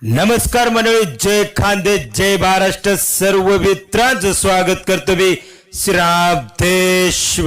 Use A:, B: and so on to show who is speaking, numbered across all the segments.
A: नमस्कार मंडळी, जय खानदेश, जय महाराष्ट्र. सर्व मित्रांचं स्वागत करतो मी श्रावदेश.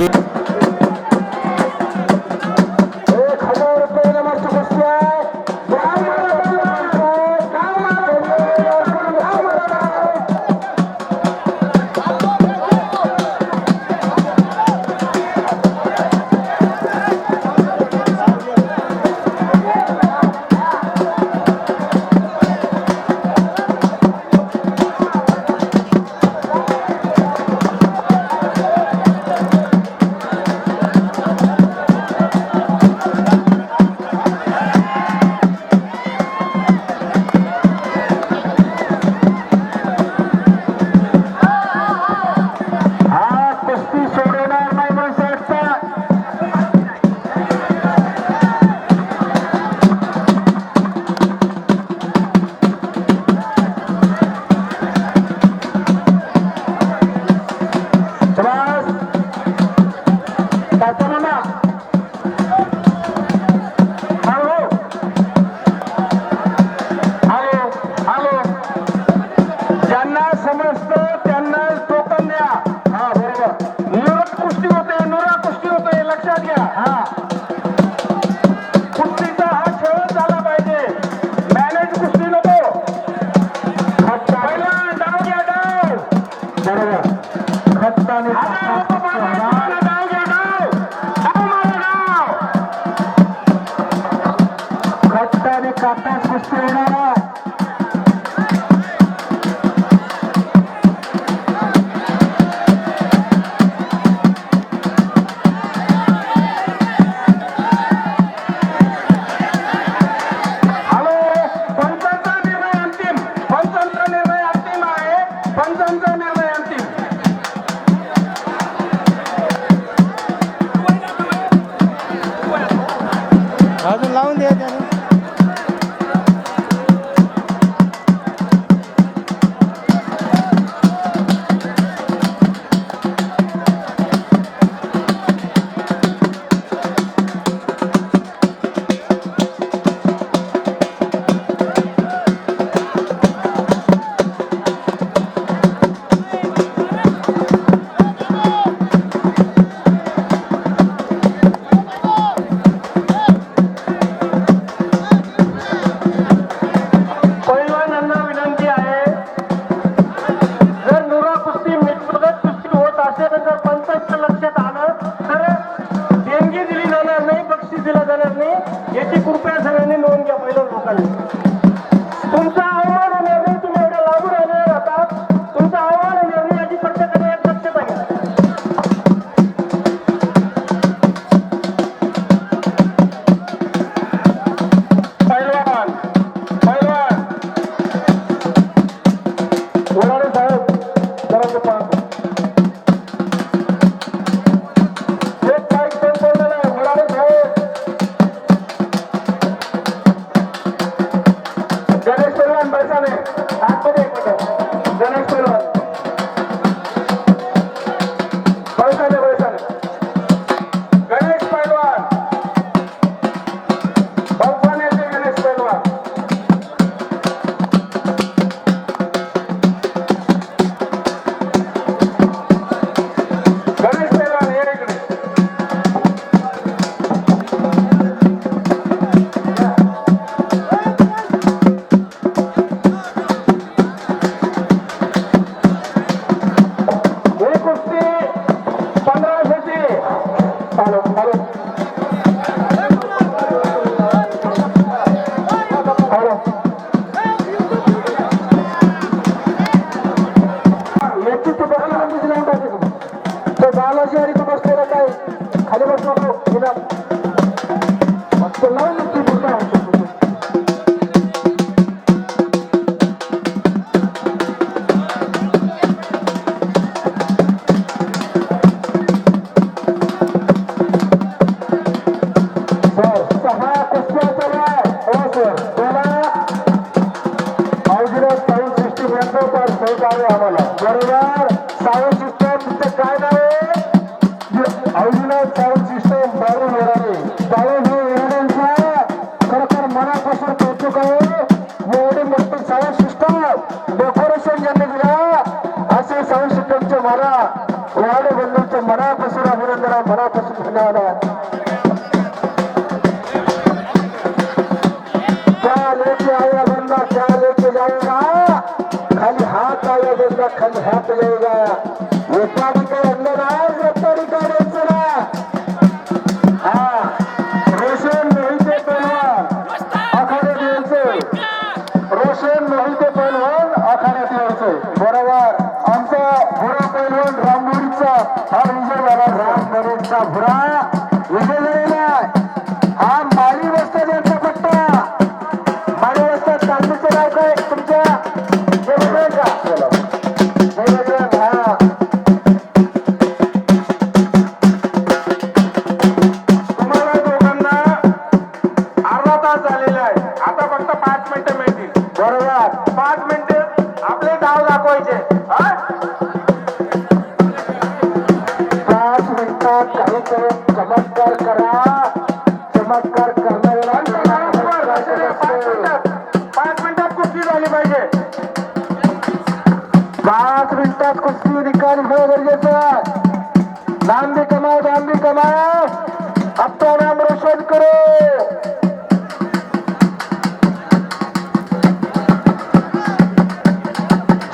B: मनापासून कौतुक आहे. एवढे मस्त साऊंड सिस्टम डेकोरेशन ज्यांनी दिलं असे साऊंड सिस्टमचे मला वार्ड बंधूंचे मनापासून अभिनंदन आहे, मनापासून धन्यवाद आहे. क्या लेके आया बंदा क्या लेके जाएगा, खाली हाथ आया बंदा खाली हाथ जाएगा. व्यापारी का अंदर आहे, व्यापारी का रेचना. हा रोशन मोहिते पहलवान आखाड्यात यायचे, रोशन मोहिते पहलवान आखाड्यात यायचे. बरोबर आमचा भुरा पहलवान रामबोरीचा हा विजय झाला. रामबोरीचा भुरा विजय झालेला आहे. हा माळी वस्ता त्यांचा पट्टा. माळी वस्ता तालमीचं नाव काय तुमच्या हे बघेल का हे बघेल. हा
C: तुम्हाला दोघांना अर्धा तास झालेला आहे. आता फक्त 5 मिनिटं मिळतील.
B: बरोबर
C: 5 मिनिटे आपले डाव दाखवायचे. हा?
B: 5 मिनिटात काहीतरी चमत्कार करा. चमत्कार करणाऱ्याला चमत्कार असतो.
C: 5 मिनिटात कुस्ती झाली पाहिजे.
B: 5 मिनिटात कुस्ती निकाल होणं गरजेचं आहे. लांबी कमाव, लांबी कमाव, आपलं नाम रोशन करो.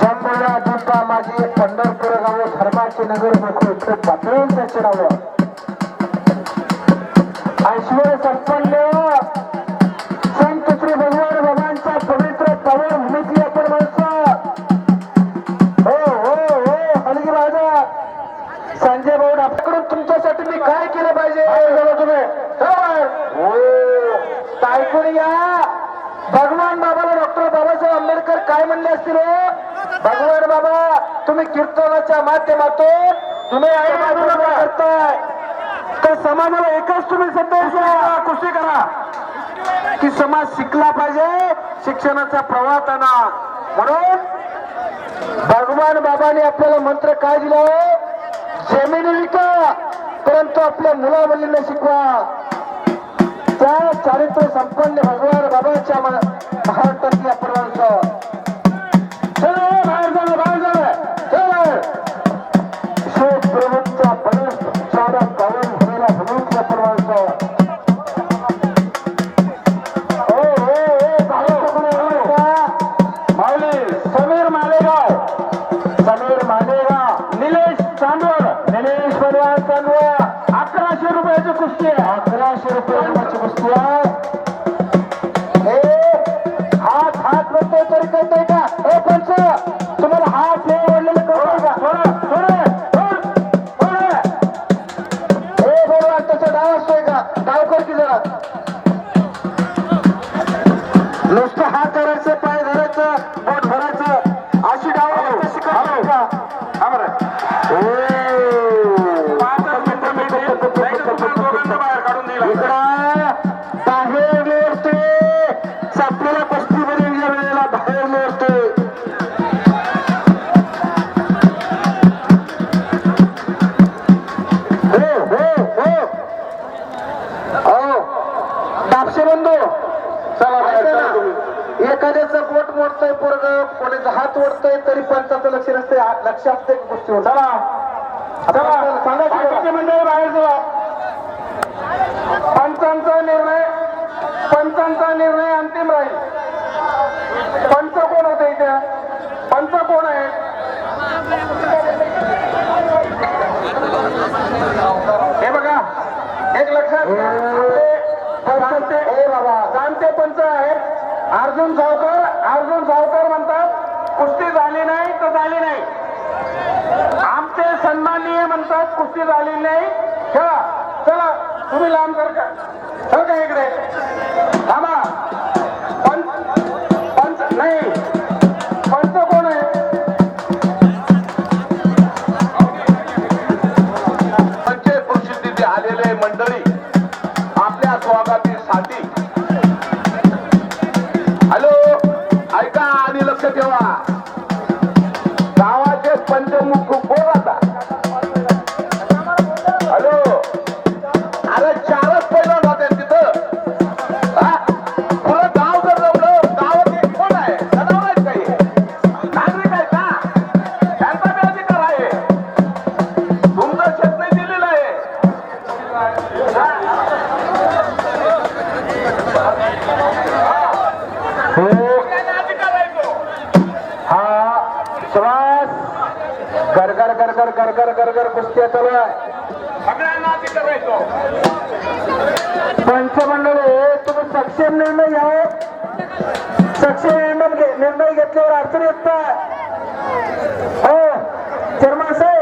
B: जंबोला दीपा माझी पंढरपूर गाव धर्माचे नगर मोठे खूप पातळी त्याचे नाव. ऐश्वर संपन्न संत श्री भगवान बाबांच्या पवित्र पावन भूमीतली आपण माणसं. हो हो हो हलगी राजा संजय भाऊ आपल्याकडून तुमच्यासाठी मी काय केलं पाहिजे तुम्ही हो ऐकून या. भगवान बाबाला डॉक्टर बाबासाहेब आंबेडकर काय म्हणले असतील हो? भगवान बाबा तुम्ही कीर्तनाच्या माध्यमातून तुम्ही करताय तर समाजाला एकच तुम्ही संदेश द्या, कुस्ती करा की समाज शिकला पाहिजे, शिक्षणाचा प्रवाह आणा. म्हणून भगवान बाबाने आपल्याला मंत्र काय दिला हो? जमिनी विका परंतु आपल्या मुला मुलींना शिकवा. त्या चारित्र्य संपन्न भगवान बाबाच्या महाराष्ट्रातली आपण माणसं. चला बाहेर झालं, बाहेर झालं, चला शेख प्रभूंच्या बरेच पावन भूमीला भूमीतली आपण माणसं. हो हो हो माऊली समीर मालेगाव, समीर मालेगाव, निलेश चांदवड, निलेश पहलवान चांदवड. 1100 रुपयाची कुस्ती आहे. 1100 रुपयाची कुस्ती आहे. हे हात हात म्हणतोय तरी कळतंय का? हे पंच तुम्हाला हात हे ओढलेलं कळतंय का? थोडं थोडं थोडं हे बरोबर त्याचा डाव असतोय का? डाव कर की जरा. नुसतं हात धरायचं, पाय धरायचं, बोट भरायचं अशी डाव शिकवतो का?
C: हा बरं. 5 मिनिटं मिळतील. नाही तर तुम्हाला दोघांना बाहेर काढून दिला.
B: बाहेर लोटते आपल्याला कुस्तीमध्ये विजय मिळाला. बाहेर लोटते दापशे बंधू. एखाद्याचं बोट मोडतंय पोरग, कोणाचा हात ओढतोय तरी पंचाचं लक्ष नसते. लक्ष असते गोष्टीवर. चला चला सांगा मंडळी बाहेर जावा. पंचांचा निर्णय अंतिम राहील. पंच कोण होते इथे? पंच कोण आहे? हे बघा एक लक्षात जाणते पंच आहेत. अर्जुन सावकर म्हणतात कुस्ती झाली नाही तर झाली नाही. आमचे सन्माननीय म्हणतात कुस्ती झाली नाही. खेळा चला तुम्ही लांब कर का इकडे थांबा. पंच नाही. पंच कोण आहे?
D: पंचायत परिषदेचे आलेले मंडळी आपल्या स्वागतासाठी हॅलो ऐका आणि लक्ष ठेवा. गावाचे पंचमुख कोण आता? हॅलो अरे 4च पैलवान होते तिथं. पुरं गाव जर जमलं गावात एक कोण आहे?
B: कर कुस्त्या चालू आहे.
C: सगळ्यांना तिथं राहायचो.
B: पंचमंडळी तुम्ही सक्षम निर्णय घ्या. सक्षम निर्णय घेतल्यावर अडचण येत नाही. हो चेअरमन साहेब